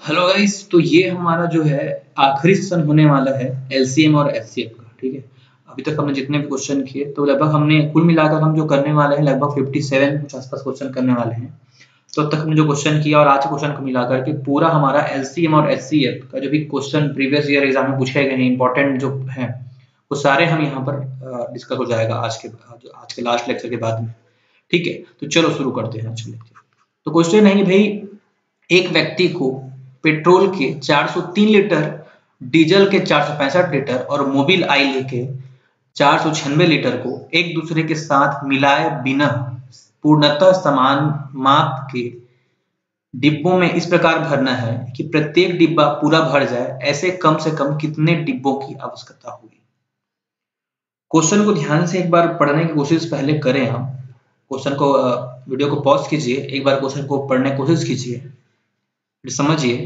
Hello guys, तो ये हमारा जो है आखिरी सेशन होने वाला है एलसीएम और एचसीएफ का। ठीक है, अभी तक हमने जितने भी क्वेश्चन किए तो लगभग हमने कुल मिलाकर हम जो करने वाले हैं लगभग 57 कुछ आसपास क्वेश्चन करने वाले हैं। तो अब तक हमने जो क्वेश्चन किया और आज के क्वेश्चन को मिलाकर के पूरा हमारा एलसीएम और एचसीएफ का जो भी क्वेश्चन प्रीवियस ईयर एग्जाम में पूछे गए हैं इंपॉर्टेंट जो हैं वो सारे हम यहाँ पर डिस्कस हो जाएगा आज के लास्ट लेक्चर के बाद में। ठीक है, तो चलो शुरू करते हैं आज के लेक्चर। तो क्वेश्चन है कि भाई एक व्यक्ति को पेट्रोल के 403 लीटर, डीजल के 465 लीटर और मोबिल ऑयल के 496 लीटर को एक दूसरे के साथ मिलाए बिना पूर्णतः समान माप के डिब्बों में इस प्रकार भरना है कि प्रत्येक डिब्बा पूरा भर जाए। ऐसे कम से कम कितने डिब्बों की आवश्यकता होगी? क्वेश्चन को ध्यान से एक बार पढ़ने की कोशिश पहले करें। हम क्वेश्चन को वीडियो को पॉज कीजिए, एक बार क्वेश्चन को पढ़ने की कोशिश कीजिए, फिर समझिए,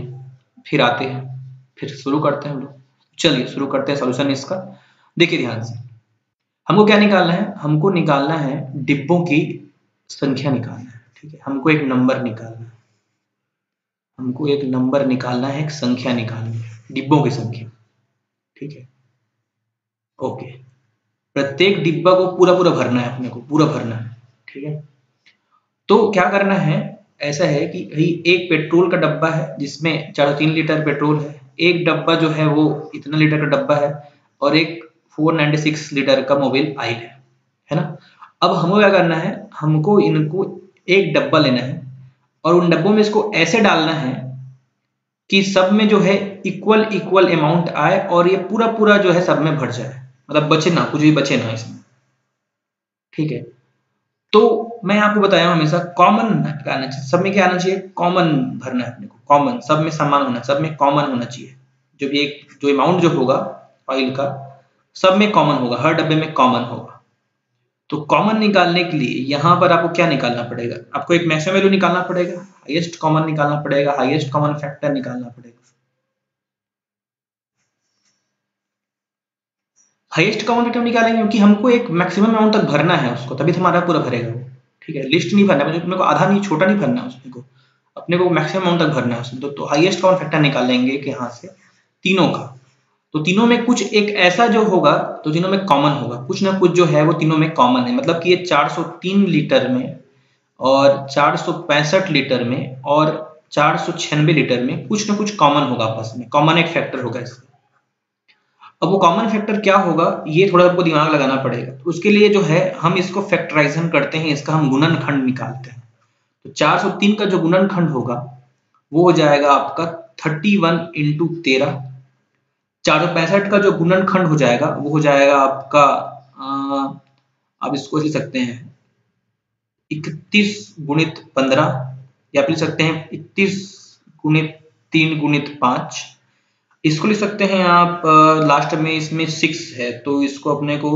फिर आते हैं, फिर शुरू करते हैं हम लोग। चलिए शुरू करते हैं सॉल्यूशन इसका। देखिए ध्यान से, हमको क्या निकालना है? हमको निकालना है डिब्बों की संख्या निकालना है। ठीक है, हमको एक नंबर निकालना है, हमको एक नंबर निकालना है, एक संख्या निकालनी है, डिब्बों की संख्या। ठीक है, ओके। प्रत्येक डिब्बा को पूरा पूरा भरना है, अपने को पूरा भरना है। ठीक है, तो क्या करना है? ऐसा है कि भाई एक पेट्रोल का डब्बा है जिसमें 403 लीटर पेट्रोल है, एक डब्बा जो है वो इतना लीटर का डब्बा है और एक 496 लीटर का मोबिल ऑयल है ना। अब हमको क्या करना है? हमको इनको एक डब्बा लेना है और उन डब्बों में इसको ऐसे डालना है कि सब में जो है इक्वल इक्वल अमाउंट आए और ये पूरा पूरा जो है सब में भर जाए, मतलब बचे ना, कुछ भी बचे ना इसमें। ठीक है, तो मैं आपको बताया हूं हमेशा कॉमन आना चाहिए, सब में क्या आना चाहिए? कॉमन भरना है अपने को, कॉमन, सब में समान होना, सब में कॉमन होना चाहिए। जो भी एक जो अमाउंट जो होगा ऑयल का सब में कॉमन होगा, हर डब्बे में कॉमन होगा। तो कॉमन निकालने के लिए यहाँ पर आपको क्या निकालना पड़ेगा? आपको एक मैक्सिमम वैल्यू निकालना पड़ेगा, हाईएस्ट कॉमन निकालना पड़ेगा, हाईएस्ट कॉमन फैक्टर निकालना पड़ेगा। हाईएस्ट कॉमन फैक्टर निकालेंगे क्योंकि हमको एक मैक्सिमम अमाउंट तक भरना है उसको, तभी तो हमारा पूरा भरेगा वो। ठीक है, लिस्ट नहीं भरना है, अपने को आधा नहीं, छोटा नहीं भरना है उसमें को, अपने को मैक्सिमम अमाउंट तक भरना है उसमें। तो हाईएस्ट कॉमन फैक्टर निकालेंगे कि यहाँ से तीनों का, तो तीनों में कुछ एक ऐसा जो होगा तो तीनों में कॉमन होगा, कुछ ना कुछ जो है वो तीनों में कॉमन है। मतलब कि ये 403 लीटर में और 465 लीटर में और 496 लीटर में कुछ ना कुछ कॉमन होगा, आपस में कॉमन एक फैक्टर होगा इसका। अब वो कॉमन फैक्टर क्या होगा ये थोड़ा आपको दिमाग लगाना पड़ेगा। तो उसके लिए जो है हम इसको फैक्टराइजेशन करते हैं, इसका हम गुणनखंड निकालते हैं। तो 403 का जो गुणनखंड होगा वो हो जाएगा आपका 31 इंटू 13। 465 का जो गुणनखंड हो जाएगा वो हो जाएगा आपका आप इसको लिख सकते हैं 31 गुणित 15, या फिर लिख सकते हैं 31 गुणित 3 गुणित 5। इसको लिख सकते हैं आप लास्ट में इसमें 6 है तो इसको अपने को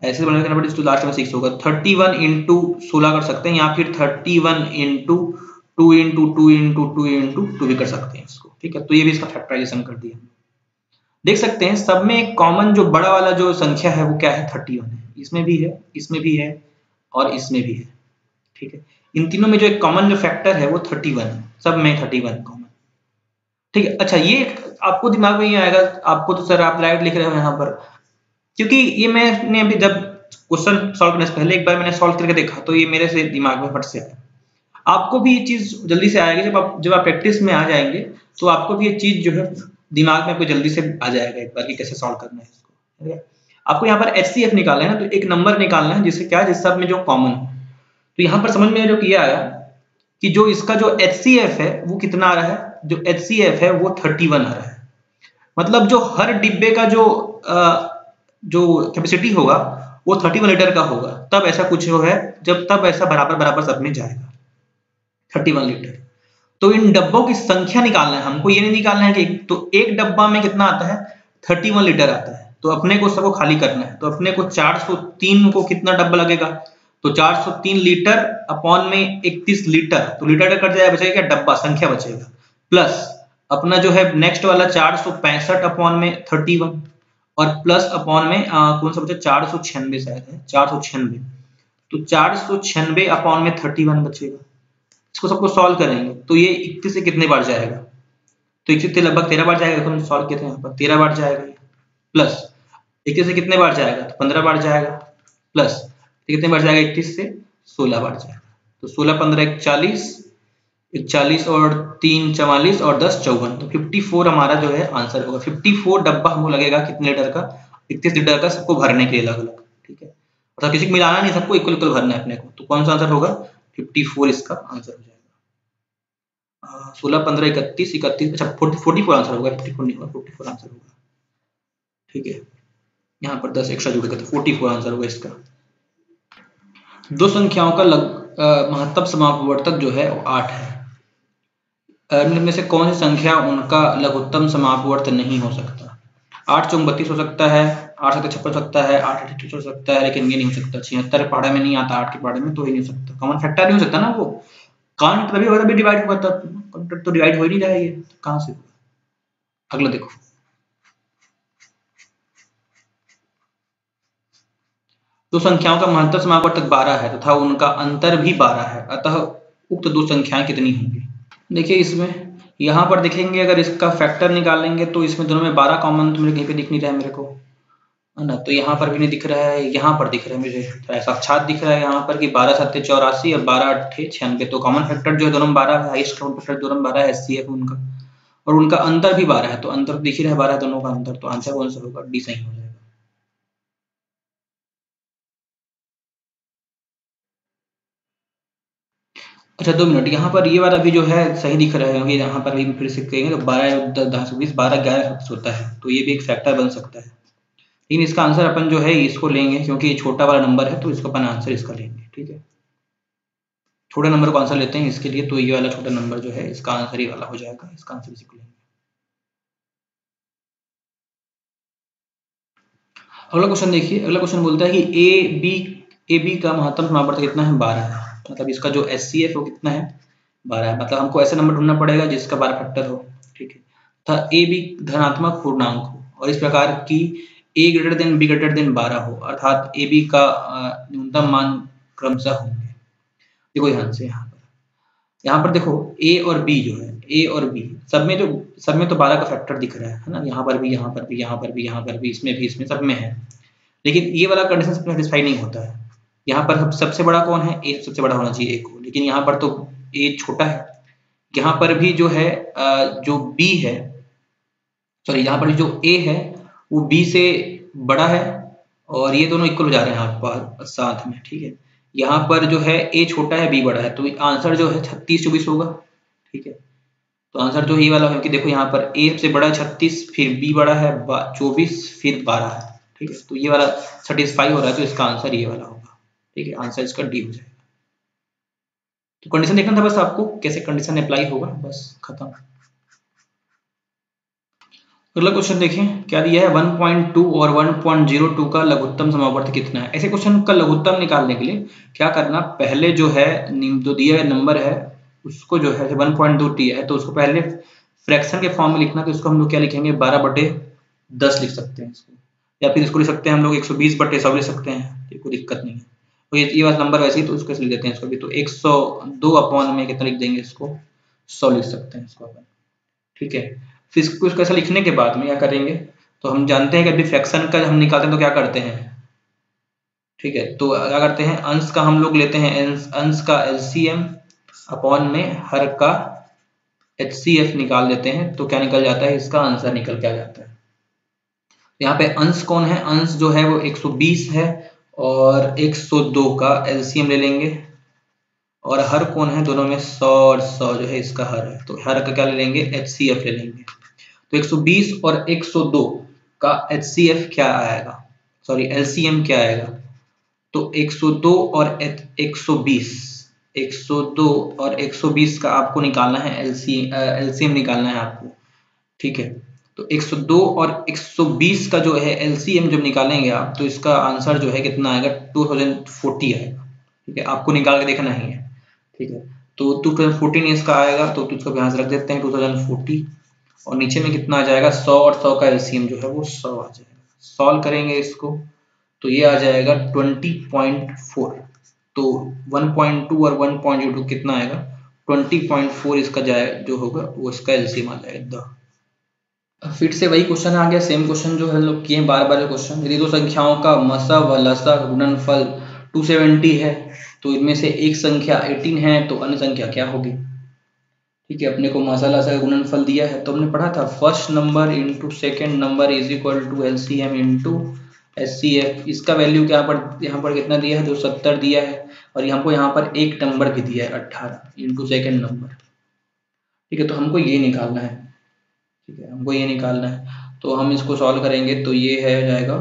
ऐसे बना करना पड़ेगा, इसको लास्ट में 6 होगा। 31 इंटू 16 कर सकते हैं, या फिर 31 इंटू 2 इंटू 2 इंटू 2 इंटू 2 भी कर सकते हैं इसको। ठीक है, तो ये भी इसका फैक्टराइजेशन कर दिया। देख सकते हैं सब में एक कॉमन जो बड़ा वाला जो संख्या है वो क्या है? 31 है, इसमें भी है, इसमें भी है और इसमें भी है। ठीक है, इन तीनों में जो एक कॉमन जो फैक्टर है वो 31 है, सब में 31 कॉमन। ठीक है, अच्छा ये आपको दिमाग में ही आएगा, आपको तो सर आप राइट लिख रहे हो यहाँ पर, क्योंकि ये मैंने अभी जब क्वेश्चन सॉल्व करने से पहले एक बार मैंने सॉल्व करके देखा तो ये मेरे से दिमाग में फट से आया। आपको भी ये चीज जल्दी से आएगी जब आप प्रैक्टिस में आ जाएंगे, तो आपको भी ये चीज जो है दिमाग में आपको जल्दी से आ जाएगा एक बार कि कैसे सॉल्व करना है इसको। ठीक है, आपको यहाँ पर HCF निकालना है ना, तो एक नंबर निकालना है जिससे क्या, जिस सब में जो कॉमन हो। तो यहाँ पर समझ में जो किया आया कि जो इसका जो HCF है वो कितना आ रहा है? जो HCF है वो 31 आ रहा है। मतलब जो हर डिब्बे का जो कैपेसिटी होगा वो 31 लीटर का होगा, तब ऐसा कुछ जो है जब तब ऐसा बराबर बराबर सब में जाएगा 31 लीटर। तो इन डब्बों की संख्या निकालना है हमको, ये नहीं निकालना है कि तो एक डब्बा में कितना आता है? 31 लीटर आता है। तो अपने को सबको खाली करना है, तो अपने को 403 को कितना डब्बा लगेगा? तो 403 लीटर अपॉन में 31 लीटर, तो लीटर कट जाएगा, बचेगा क्या? डब्बा संख्या बचेगा, प्लस अपना जो है नेक्स्ट वाला 465 अपॉन में 31 और प्लस अपॉन में कौन सा बचा? 496 शायद है, 496। तो 496 अपॉन में 31 बचेगा। इसको सबको सॉल्व करेंगे तो ये 31 से कितने बार जाएगा? तो 21 से लगभग 13 बार जाएगा। देखो हम सॉल्व किए थे यहाँ पर 13 बार जाएगा, प्लस 21 से कितने बार जाएगा, तो 15 बार जाएगा, प्लस कितने बार जाएगा, 21 से 16 बार जाएगा। तो 16 15 41, 41 और 3 44 और 10 54, तो 54 हमारा जो है आंसर होगा। 54 डब्बा हमको लगेगा कितने लीटर का, 31 लीटर का, सबको भरने के लिए अलग अलग, ठीक है। मतलब किसी को मिलाना नहीं, सबको इक्वल इक्वल भरना है अपने को। तो कौन सा आंसर होगा, 54 इसका आंसर हो जाएगा। 16 15 31 31, अच्छा 44 आंसर होगा, 54 नहीं होगा, 44 आंसर होगा, ठीक है। यहाँ पर 10 एक्स्ट्रा जुड़ेगा तो 44 आंसर होगा इसका। दो संख्याओं का महत्तम समापवर्तक जो है वो 8 है। निम्न में से कौन सी संख्या उनका लघुत्तम समापवर्त नहीं हो सकता। 8 चौक 32 हो सकता है, 8 7 56 हो सकता है, 8 8 हो सकता है, लेकिन ये नहीं हो सकता। 76 पहाड़े में नहीं आता, 8 के पहाड़े में तो ही नहीं हो सकता। कॉमन फैक्टर नहीं हो सकता ना, वो कांट तभी होगा तभी डिवाइड होगा, तब तो डिवाइड हो ही नहीं रहा है, ये कहाँ से होगा। अगला देखो, दो संख्याओं का महत्तम समापवर्तक 12 है तथा उनका अंतर भी 12 है, अतः उक्त दो संख्याएं कितनी होंगी। देखिए इसमें यहाँ पर देखेंगे, अगर इसका फैक्टर निकालेंगे तो इसमें दोनों में 12 कॉमन तो मेरे कहीं पे दिख नहीं रहा है मेरे को, है ना। तो यहाँ पर भी नहीं दिख रहा है, यहाँ पर दिख रहा है मुझे, तो साक्षात दिख रहा है यहाँ पर कि 12 7 84 और 12 8 96। तो कॉमन फैक्टर जो है दोनों में 12 है, हाईएस्ट कॉमन फैक्टर दोनों में 12 है, एचसीएफ उनका, और उनका अंतर भी 12 है। तो अंतर दिख ही रहा है 12 दोनों का अंतर, तो आंसर कौन सा होगा, डी सही हो जाएगा। अच्छा 2 मिनट, यहाँ पर ये वाला भी जो है सही दिख रहा है, क्योंकि यहाँ पर भी फिर से कहेंगे तो 12 10 20 12 11 होता है, तो ये भी एक फैक्टर बन सकता है। लेकिन इसका आंसर अपन जो है इसको लेंगे, क्योंकि ये छोटा वाला नंबर है, तो इसको अपन आंसर इसका लेंगे, ठीक है। छोटे नंबर को आंसर लेते हैं इसके लिए, तो ये वाला छोटा नंबर जो है इसका आंसर ये वाला हो जाएगा, इसका आंसर इसी को लेंगे। अगला क्वेश्चन देखिए, अगला क्वेश्चन बोलता है कि ए बी का महत्तम समापवर्तक कितना है, 12 है। मतलब इसका जो एचसीएफ वो कितना है, 12 है। मतलब हमको ऐसा नंबर ढूंढना पड़ेगा जिसका 12 फैक्टर हो, ठीक है, तथा ए बी धनात्मक पूर्णांक हो, और इस प्रकार की A greater than B greater than 12 हो, अर्थात ए बी का न्यूनतम मान क्रमशः होंगे। देखो ध्यान से यहाँ पर देखो ए और बी जो है, ए और बी सब में तो 12 का फैक्टर दिख रहा है ना, यहाँ पर भी, यहाँ पर भी, यहाँ पर भी, यहाँ पर भी, इसमें भी, इसमें सब में है। लेकिन ये वाला कंडीशन सेटिस्फाई नहीं होता है। यहाँ पर सबसे बड़ा कौन है, ए सबसे बड़ा होना चाहिए ए को, लेकिन यहाँ पर तो ए छोटा है। यहाँ पर भी जो है जो बी है, सॉरी यहाँ पर जो ए है वो बी से बड़ा है, और ये दोनों इक्वल हो जा रहे हैं आप साथ में, ठीक है। यहाँ पर जो है ए छोटा है बी बड़ा है, तो आंसर जो है 36 24 होगा, ठीक है। तो आंसर जो ये वाला है, कि देखो यहाँ पर ए से बड़ा है 36, फिर बी बड़ा है 24, फिर 12 है, ठीक है। तो ये वाला सेटिस्फाई हो रहा है, तो इसका आंसर ये वाला होगा, ठीक है। आंसर इसका डी हो जाएगा। तो कंडीशन देखना था बस आपको, कैसे कंडीशन अप्लाई होगा, बस खत्म। अगला क्वेश्चन देखें क्या दिया है, 1.2 और 1.02 का लघुत्तम समापवर्तक कितना है। ऐसे क्वेश्चन का लघुत्तम निकालने के लिए क्या करना, पहले जो है जो दिया गया नंबर है उसको जो है 1.2 दिया है, तो उसको पहले फ्रैक्शन के फॉर्म में लिखना। तो इसको हम लोग क्या लिखेंगे, 12/10 लिख सकते हैं इसको, या फिर इसको लिख सकते हैं हम लोग 120/100 लिख सकते हैं, कोई दिक्कत नहीं है। तो ये वाला नंबर वैसे ही, तो उसको लिख देते हैं इसको भी, तो 102 में कितना लिख देंगे, इसको 100 लिख सकते हैं इसको अपन, ठीक है। फिर इसको ऐसा लिखने के बाद में क्या करेंगे, तो हम जानते हैं कि अभी फ्रैक्शन का हम निकालते हैं तो क्या करते हैं, ठीक है। तो क्या करते हैं, अंश का हम लोग लेते हैं, अंश का एलसीएम अपॉन में हर का एचसीएफ निकाल देते हैं, तो क्या निकल जाता है, इसका आंसर निकल के आ जाता है। यहाँ पे अंश कौन है, अंश जो है वो 120 है, और 102 का एलसीएम ले लेंगे, और हर कौन है, दोनों में 100 और 100 जो है इसका हर है, तो हर का क्या ले लेंगे, एचसीएफ ले लेंगे। तो 120 और 102 का एचसीएफ क्या आएगा, सॉरी एलसीएम क्या आएगा, तो 102 और 120, 102 और 120 का आपको निकालना है एलसीएम निकालना है आपको, ठीक है। तो 102 और 120 का जो है एलसीएम जब निकालेंगे आप, तो इसका आंसर जो है कितना आएगा, 2040 आएगा, ठीक है। आपको निकाल के देखना ही है, ठीक है। तो 2014 इसका आएगा, तो उसको यहाँ से रख देते हैं 2040, और नीचे में कितना आ जाएगा, 100 और 100 का एलसीएम जो है वो 100 आ जाएगा। सॉल्व करेंगे इसको, तो ये आ जाएगा 20.4। तो 1.2 और 1.02 कितना आएगा, 20.4 इसका जाए जो होगा वो इसका एलसीएम आ जाएगा। फिर से वही क्वेश्चन आ गया, सेम क्वेश्चन जो हम लोग किए बार बार क्वेश्चन। यदि दो संख्याओं का मसा व लसा गुणनफल 270 है तो इनमें से एक संख्या 18 है तो अन्य संख्या क्या होगी। ठीक है, अपने को मसा लसा का गुणनफल दिया है तो हमने पढ़ा था first number into second number is equal to LCM into HCF. इसका वैल्यू क्या यहाँ पर कितना दिया है, 270 दिया है, और हमको यहाँ पर एक नंबर भी दिया है 18 इंटू सेकेंड नंबर। ठीक है, तो हमको ये निकालना है। ठीक है, हमको ये निकालना है तो हम इसको सॉल्व करेंगे तो ये है जाएगा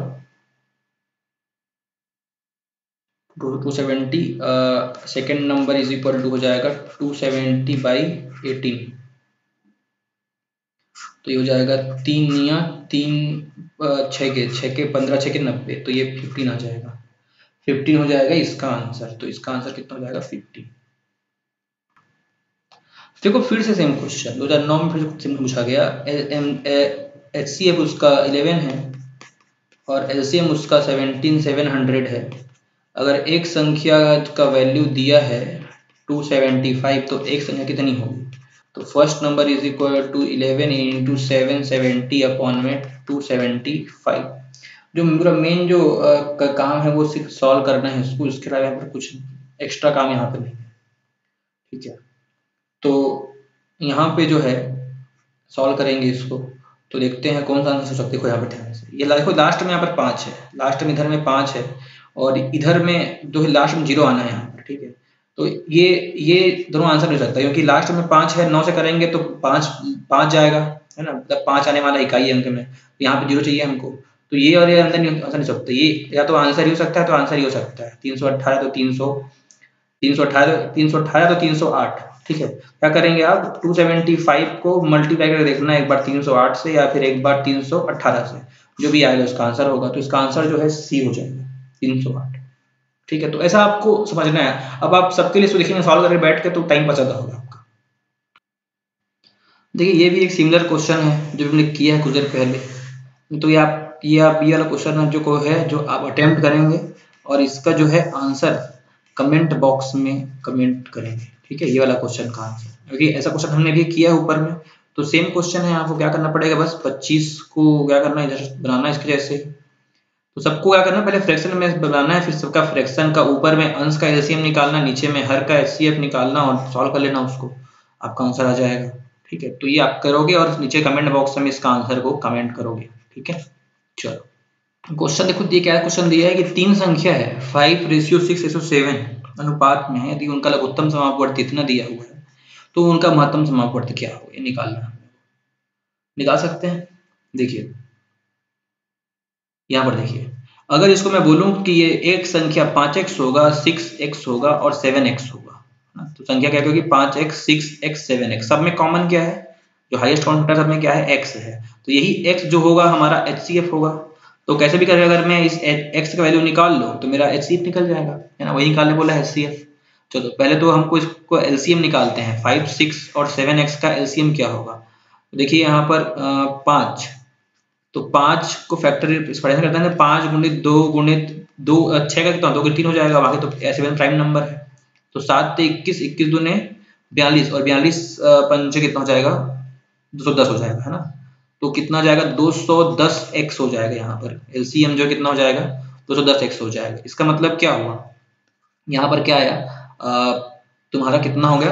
270, second number is equal to हो जाएगा 270/18। तो ये हो जाएगा 3 6 के 90, तो ये 15 आ जाएगा। 15 हो जाएगा इसका आंसर। तो इसका आंसर कितना हो जाएगा 50। देखो फिर से सेम क्वेश्चन 2009 में फिर से पूछा गया। HCF उसका 11 है और LCM उसका 17700 है। अगर एक संख्या का वैल्यू दिया है 275 तो एक संख्या कितनी होगी। तो first number is equal to 11 into 770 upon में 275। जो पूरा मेन जो काम है वो सिर्फ सॉल्व करना है इसको, इसके अलावा यहाँ पर कुछ एक्स्ट्रा काम यहाँ पे नहीं है। ठीक है, तो यहाँ पे जो है सॉल्व करेंगे इसको तो देखते हैं कौन सा आंसर हो सकता है। देखो यहाँ पे ध्यान से, ये देखो लास्ट में यहाँ पर 5 है, लास्ट में इधर में 5 है और इधर में जो है लास्ट में 0 आना है यहाँ पर। ठीक है, तो ये दोनों आंसर हो सकता है क्योंकि लास्ट में 5 है, 9 से करेंगे तो 5 जाएगा, है ना, मतलब 5 आने वाला इकाई अंक में, तो यहाँ पे 0 चाहिए हमको। तो ये और ये अंदर नहीं आंसर नहीं सकता, ये या तो आंसर ही हो सकता है, तो आंसर ही हो सकता है 318 तो 318 तो 308। ठीक है, क्या करेंगे आप 275 को मल्टीप्लाई करके देखना है, एक बार 308 से या फिर एक बार 318 से, जो भी आएगा उसका आंसर होगा। तो इसका आंसर जो है सी हो जाएगा 308। ठीक है, तो ऐसा आपको समझना है। अब आप सबके लिए इसको देखेंगे सॉल्व करके बैठ के तो टाइम बचाता होगा आपका। देखिए ये भी एक सिमिलर क्वेश्चन है जो हमने किया है कुछ देर पहले। तो ये वाला क्वेश्चन है जो आप अटेम्प्ट करेंगे और इसका जो है आंसर कमेंट बॉक्स में कमेंट करेंगे। ठीक है, ये वाला क्वेश्चन का आंसर, क्योंकि ऐसा क्वेश्चन हमने भी किया है ऊपर में। तो सेम क्वेश्चन है, आपको क्या करना पड़ेगा, बस 25 को क्या करना है इधर बनाना है इसके जैसे। तो सबको क्या करना, पहले फ्रैक्शन में बनाना है, फिर सबका फ्रैक्शन का ऊपर में अंश का एलसीएम निकालना, नीचे में हर का एचसीएफ निकालना और सॉल्व कर लेना उसको, आपका आंसर आ जाएगा। ठीक है, तो ये आप करोगे और नीचे कमेंट बॉक्स में इसका आंसर को कमेंट करोगे। ठीक है, चलो क्वेश्चन देखो दिए, क्या क्वेश्चन दिया है कि तीन संख्या है 5:6:7 अनुपात में है, यदि उनका लघुत्तम समापवर्ती इतना दिया हुआ है तो उनका महत्तम समापवर्ती क्या होगा, ये निकालना है। निकाल सकते हैं। देखिए यहाँ पर देखिए, अगर इसको मैं बोलूं कि ये एक संख्या 5x होगा, 6x होगा और 7x होगा, तो संख्या क्या होगी 5x 6x 7x, सब में कॉमन क्या है, जो हाईएस्ट कॉमन फैक्टर सब में क्या है x है, तो यही x जो होगा हमारा HCF होगा। तो कैसे भी करें, अगर मैं इस x का वैल्यू निकाल लूं तो मेरा HCF निकल जाएगा, है ना, वही निकालने बोला है HCF। चलो पहले तो हमको इसको LCM निकालते हैं, 5 6 और 7x का LCM क्या होगा। तो देखिए यहाँ पर 5, तो 5 को फैक्टर एक्सप्रेशन करते हैं 5 गुणित 2 गुणित 2 6 का कितना 2 के 3 हो जाएगा, बाकी तो 7 प्राइम नंबर है। तो 7 से 21, 21 दूने 42 और 42 पंचे कितना हो जाएगा 210 हो जाएगा, है ना। तो कितना जाएगा 210x हो जाएगा, यहाँ पर एलसीएम जो कितना हो जाएगा 210x हो जाएगा। इसका मतलब क्या हुआ, यहाँ पर क्या आया तुम्हारा कितना हो गया,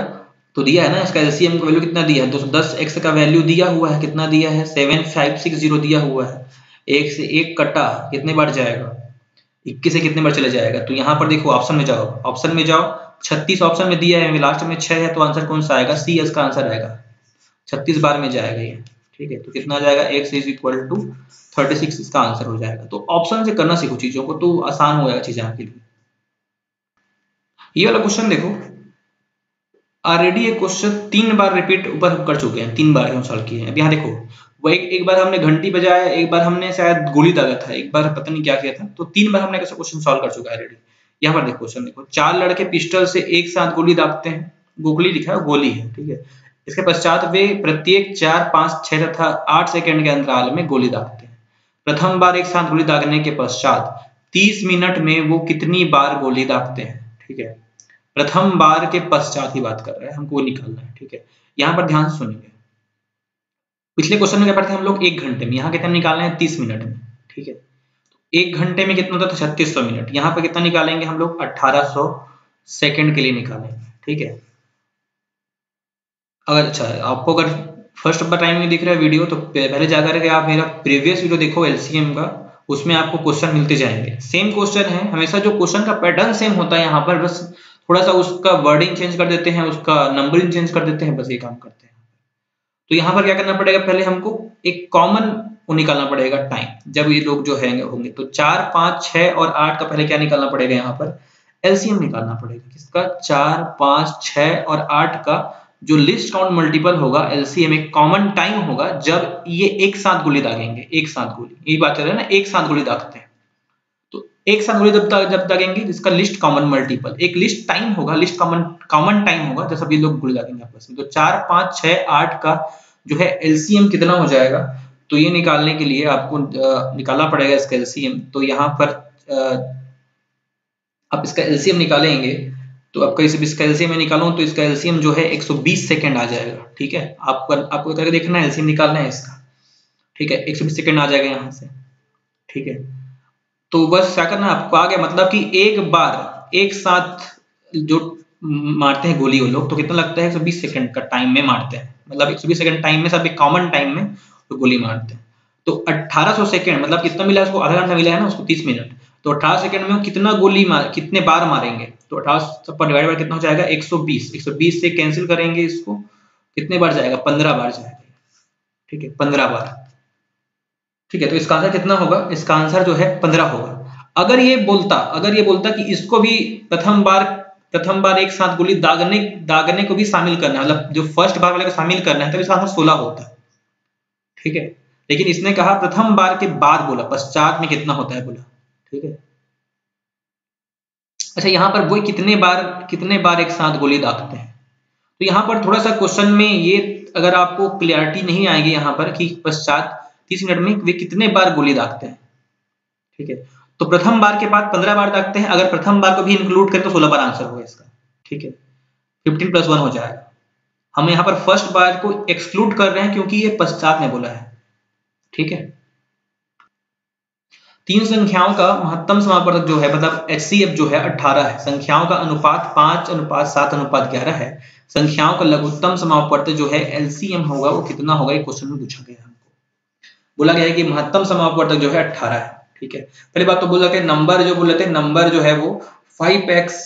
तो दिया है ना इसका एलसीएम का वैल्यू कितना दिया है 210x का वैल्यू दिया हुआ है, कितना दिया है 7560 दिया हुआ है। एक से एक कटा कितने बार जाएगा 21 से कितने बार चले जाएगा। तो यहाँ पर देखो ऑप्शन में जाओ, ऑप्शन में जाओ 36 ऑप्शन में दिया है, लास्ट में 6 है, तो आंसर कौन सा आएगा सी, इसका आंसर आएगा 36 बार में जाएगा ये। ठीक है, तो कितना आ जाएगा x इज इक्वल टू 36 इसका आंसर हो जाएगा। तो ऑप्शन से करना सीखो चीजों को, तो आसान हो जाएगा चीजें आपके लिए। ये वाला क्वेश्चन देखो, ऑलरेडी ये क्वेश्चन 3 बार रिपीट ऊपर हम कर चुके हैं, 3 बार हम सॉल्व किए हैं। अब यहाँ देखो वो एक बार हमने घंटी बजाया, एक बार हमने शायद गोली दागा था, एक बार पता नहीं क्या किया था, तो 3 बार हमने क्वेश्चन सॉल्व कर चुका है ऑलरेडी। यहाँ पर देखो क्वेश्चन देखो, 4 लड़के पिस्टल से एक साथ गोली दागते हैं, गोगली लिखा है गोली है, ठीक है। इसके पश्चात वे प्रत्येक 4 5 6 तथा 8 सेकंड के अंतराल में गोली दागते हैं। प्रथम बार एक साथ गोली दागने के पश्चात 30 मिनट में वो कितनी बार गोली दागते हैं। ठीक है, प्रथम बार के पश्चात ही बात कर रहा है, हमको वो निकालना है। ठीक है, यहाँ पर ध्यान से सुनिए, पिछले क्वेश्चन में क्या पढ़ते हैं हम लोग 1 घंटे में, यहाँ कितना निकालना है 30 मिनट में, ठीक है। 1 घंटे में कितना होता था 3600 मिनट, यहाँ पर कितना निकालेंगे हम लोग 1800 सेकंड के लिए निकालेंगे, ठीक है। अगर अच्छा आपको अगर फर्स्ट टाइम में दिख रहा है वीडियो तो पहले जाकर के आप मेरा प्रीवियस वीडियो देखो एलसीएम का, उसमें आपको क्वेश्चन मिलते जाएंगे। सेम क्वेश्चन है, हमेशा जो क्वेश्चन का पैटर्न सेम होता है, यहाँ पर बस थोड़ा सा उसका वर्डिंग चेंज कर देते हैं, उसका नंबरिंग चेंज कर देते हैं, बस ये काम करते हैं। तो यहाँ पर क्या करना पड़ेगा, पहले हमको एक कॉमन वो निकालना पड़ेगा टाइम, जब ये लोग जो है होंगे तो 4, 5, 6 और 8 का पहले क्या निकालना पड़ेगा, यहाँ पर एलसीएम निकालना पड़ेगा किसका, 4, 5, 6 और 8 का जो लिस्ट काउंट मल्टीपल होगा एलसीएम एक कॉमन टाइम होगा जब ये एक साथ गोली दागेंगे, एक साथ गोली, यही बात कर रहे हैं ना, एक साथ गोली दागते हैं। तो एक साथ गोली जब दागेंगे जिसका लिस्ट कॉमन मल्टीपल, एक लिस्ट टाइम होगा, लिस्ट कॉमन टाइम होगा जब सभी लोग गोली दागेंगे आपस में। तो 4, 5, 6, 8 का जो है एलसीएम कितना हो जाएगा, तो ये निकालने के लिए आपको निकालना पड़ेगा इसका एलसीएम। तो यहाँ पर आप इसका एलसीएम निकालेंगे तो आपका इसका एलसीएम में निकालूं तो इसका एलसीएम जो है 120 सेकंड आ जाएगा, ठीक है। आपको करके देखना है, एलसीएम निकालना है इसका, ठीक है। 120 सेकंड आ जाएगा यहाँ से, ठीक है। तो बस क्या करना है आपको, आ गया मतलब कि एक बार एक साथ जो मारते हैं गोली वो लोग, तो कितना लगता है 120 सेकंड का टाइम में मारते हैं, मतलब 120 सेकंड टाइम में सब एक कॉमन टाइम में तो गोली मारते हैं। तो 1800 सेकंड मतलब कितना मिला उसको, आधा घंटा मिला है ना उसको, 30 मिनट। तो 18 सेकंड में वो कितने बार मारेंगे, तो 18 पर डिवाइड बाय कितना हो जाएगा 120, 120 से कैंसिल करेंगे इसको, कितने बार जाएगा 15 बार जाएगा, ठीक है 15 बार, ठीक है। तो इसका आंसर कितना होगा, इसका आंसर जो है 15 होगा। अगर ये बोलता कि इसको भी प्रथम बार एक साथ गोली दागने को भी शामिल करना है, मतलब जो फर्स्ट बार वाले को शामिल करना है, तब इसका आंसर 16 होता है, ठीक है। लेकिन इसने कहा प्रथम बार के बाद बोला, पश्चात में कितना होता है बोला, ठीक है। अच्छा यहाँ पर वो कितने बार एक साथ गोली दागते हैं, तो यहाँ पर थोड़ा सा क्वेश्चन में ये अगर आपको क्लियरिटी नहीं आएगी यहाँ पर कि पश्चात 30 मिनट में वे कितने बार गोली दागते हैं, ठीक है। तो प्रथम बार के बाद 15 बार दागते हैं, अगर प्रथम बार को भी इंक्लूड करें तो 16 बार आंसर होगा इसका, ठीक है। 15 + 1 हो जाएगा। हम यहाँ पर फर्स्ट बार को एक्सक्लूड कर रहे हैं क्योंकि ये पश्चात में बोला है, ठीक है। तीन संख्याओं का महत्तम समापवर्तक जो है मतलब HCF जो है 18 है, संख्याओं का अनुपात 5:7:11 है, संख्याओं का लघुत्तम समापवर्तक जो है LCM होगा वो कितना होगा, ये क्वेश्चन में पूछा गया है हमको। बोला गया है कि महत्तम समापवर्तक जो है 18 है, ठीक है। पहली बात तो बोला कि नंबर जो है वो 5x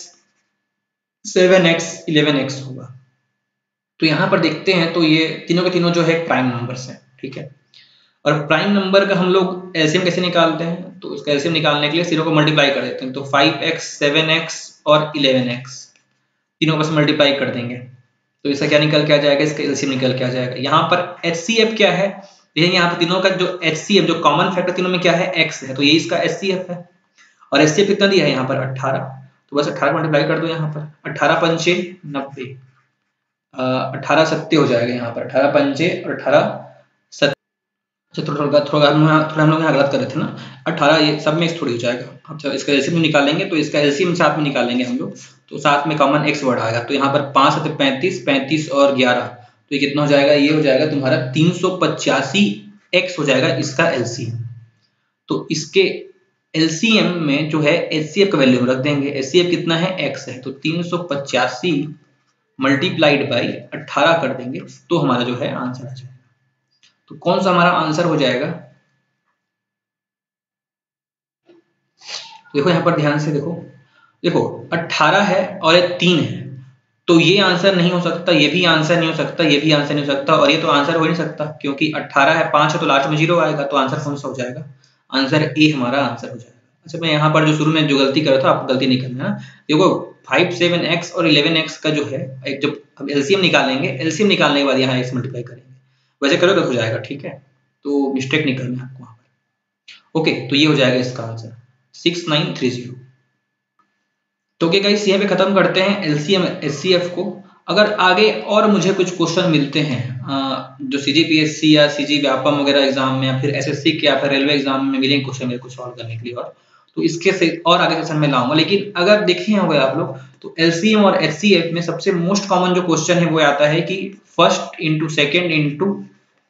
7x 11x होगा। तो यहाँ पर देखते हैं तो ये तीनों के तीनों जो है प्राइम नंबर्स हैं, ठीक है। और प्राइम नंबर का हम लोग एलसीएम कैसे निकालते हैं, तो इसका एलसीएम निकालने के लिए जीरो को मल्टीप्लाई कर देते हैं। तो 5x 7x और 11x तीनों को मल्टीप्लाई कर देंगे तो इसका क्या निकल के आ जाएगा, इसका एलसीएम निकल के आ जाएगा। यहाँ पर HCF क्या है, यहाँ पर तीनों का जो HCF जो कॉमन फैक्टर तीनों में क्या है, x है, तो ये इसका HCF है। और HCF कितना दिया है यहाँ पर 18, तो बस 18 मल्टीप्लाई कर दो यहाँ पर, 18 × 5 = 90, 18 सत्ते हो जाएगा यहाँ पर, 18 × 5 और 18 अच्छा थोड़ा हम लोग यहाँ गलत कर रहे थे ना, 18 ये सब में थोड़ी हो जाएगा। अच्छा इसका एलसीएम निकालेंगे तो इसका एलसीएम साथ में निकालेंगे हम लोग, तो साथ में कॉमन x वर्ड आएगा। तो यहाँ पर 5 × 35, 35 और 11 तो ये कितना हो जाएगा, ये हो जाएगा तुम्हारा 385x हो जाएगा इसका एलसीएम। तो इसके एलसीएम में जो है HCF का वैल्यू रख देंगे, HCF कितना है x है, तो 385 मल्टीप्लाइड बाई 18 कर देंगे तो हमारा जो है आंसर आ जाएगा। तो कौन सा हमारा आंसर हो जाएगा, देखो यहाँ पर ध्यान से देखो 18 है और ये 3 है, तो ये आंसर नहीं हो सकता, ये भी आंसर नहीं हो सकता, ये भी आंसर नहीं हो सकता, और ये तो आंसर हो नहीं सकता क्योंकि 18 है 5 है तो लास्ट में 0 आएगा, तो आंसर कौन सा हो जाएगा, आंसर ए हमारा आंसर हो जाएगा। अच्छा मैं यहाँ पर जो शुरू में जो गलती कर रहा था आपको गलती नहीं करना है। देखो 5 7x और 11x का जो है जब हम एलसीएम निकालेंगे, एलसीएम निकालने के बाद यहाँ x मल्टीप्लाई करेंगे, वैसे करोगे तो हो जाएगा, ठीक है। तो मिस्टेक नहीं करना है आपको वहाँ पर। ओके तो ये हो जाएगा इसका आंसर 6930। तो क्या गाइस यहाँ पे खत्म करते हैं एलसीएम HCF को। अगर आगे और मुझे कुछ क्वेश्चन मिलते हैं जो CGPSC या CG व्यापम वगैरह एग्जाम में या फिर SSC के या फिर रेलवे एग्जाम में मिलेंगे क्वेश्चन मेरे को सॉल्व करने के लिए, और तो इसके से और आगे सेशन में लाऊंगा। लेकिन अगर देखे होंगे आप लोग तो LCM और HCF में सबसे मोस्ट कॉमन जो क्वेश्चन है वो आता है कि first into second into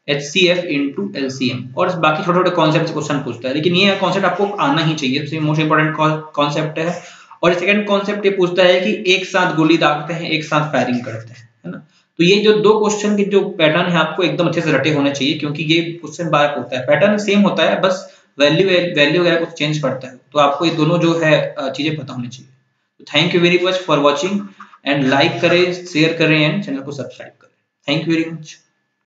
HCF into LCM, और बाकी छोटे छोटे कॉन्सेप्ट क्वेश्चन पूछता है, लेकिन ये कॉन्सेप्ट आपको आना ही चाहिए, सबसे मोस्ट इंपोर्टेंट कॉन्सेप्ट है। और सेकंड कॉन्सेप्ट ये पूछता है कि एक साथ गोली दागते हैं, एक साथ फायरिंग करते हैं, है ना। तो ये जो दो क्वेश्चन के जो पैटर्न है आपको एकदम अच्छे से रटे होने चाहिए, क्योंकि ये क्वेश्चन बार होता है, पैटर्न सेम होता है, बस वैल्यू वगैरह कुछ चेंज करता है। तो आपको ये दोनों जो है चीजें पता होनी चाहिए। तो thank you very much for watching, and like करें, शेयर करें एंड चैनल को सब्सक्राइब करें। Thank you very much.